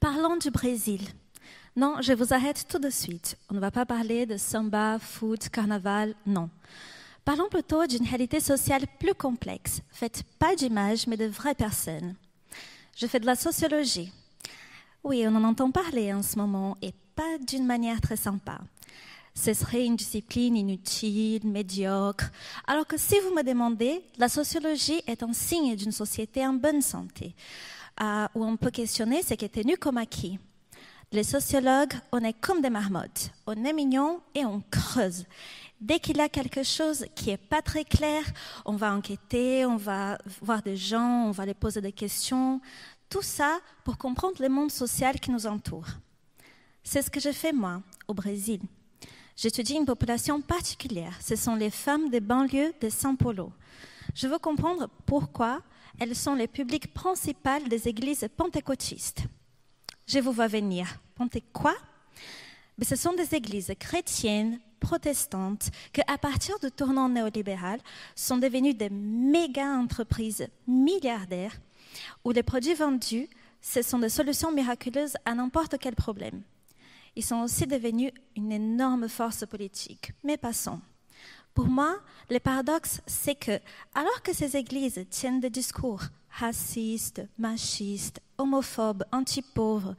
Parlons du Brésil. Non, je vous arrête tout de suite. On ne va pas parler de samba, foot, carnaval, non. Parlons plutôt d'une réalité sociale plus complexe, faite pas d'images, mais de vraies personnes. Je fais de la sociologie. Oui, on en entend parler en ce moment, et pas d'une manière très sympa. Ce serait une discipline inutile, médiocre, alors que si vous me demandez, la sociologie est un signe d'une société en bonne santé, où on peut questionner ce qui est tenu comme acquis. Les sociologues, on est comme des marmottes, on est mignons et on creuse. Dès qu'il y a quelque chose qui n'est pas très clair, on va enquêter, on va voir des gens, on va les poser des questions. Tout ça pour comprendre le monde social qui nous entoure. C'est ce que je fais moi, au Brésil. J'étudie une population particulière. Ce sont les femmes des banlieues de São Paulo. Je veux comprendre pourquoi elles sont les publics principaux des églises pentecôtistes. Je vous vois venir. Penté quoi? Mais ce sont des églises chrétiennes, protestantes, qui, à partir du tournant néolibéral, sont devenues des méga-entreprises milliardaires où les produits vendus, ce sont des solutions miraculeuses à n'importe quel problème. Ils sont aussi devenus une énorme force politique. Mais passons. Pour moi, le paradoxe, c'est que, alors que ces églises tiennent des discours racistes, machistes, homophobes, anti-pauvres,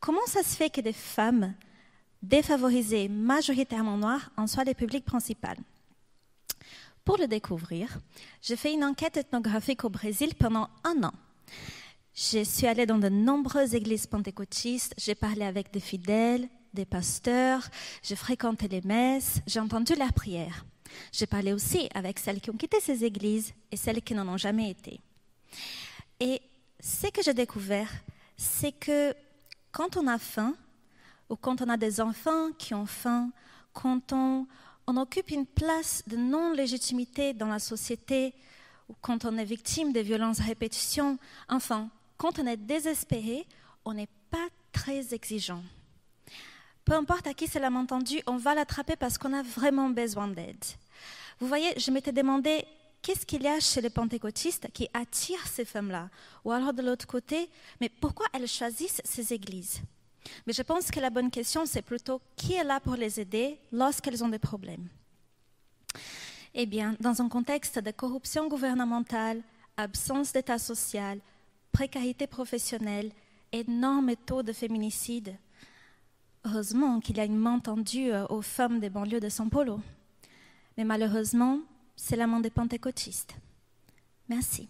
comment ça se fait que des femmes défavorisées, majoritairement noires, en soient les publics principaux? Pour le découvrir, j'ai fait une enquête ethnographique au Brésil pendant 1 an. Je suis allée dans de nombreuses églises pentecôtistes, j'ai parlé avec des fidèles, des pasteurs, j'ai fréquenté les messes, j'ai entendu leurs prières. J'ai parlé aussi avec celles qui ont quitté ces églises et celles qui n'en ont jamais été. Et ce que j'ai découvert, c'est que quand on a faim, ou quand on a des enfants qui ont faim, quand on occupe une place de non-légitimité dans la société, ou quand on est victime de violences à répétition, enfin, quand on est désespéré, on n'est pas très exigeant. Peu importe à qui c'est la main tendue, on va l'attraper parce qu'on a vraiment besoin d'aide. Vous voyez, je m'étais demandé qu'est-ce qu'il y a chez les pentecôtistes qui attire ces femmes-là? Ou alors de l'autre côté, mais pourquoi elles choisissent ces églises? Mais je pense que la bonne question, c'est plutôt qui est là pour les aider lorsqu'elles ont des problèmes? Eh bien, dans un contexte de corruption gouvernementale, absence d'état social, précarité professionnelle, énorme taux de féminicide, heureusement qu'il y a une main tendue aux femmes des banlieues de São Paulo. Mais malheureusement, c'est la main des pentecôtistes. Merci.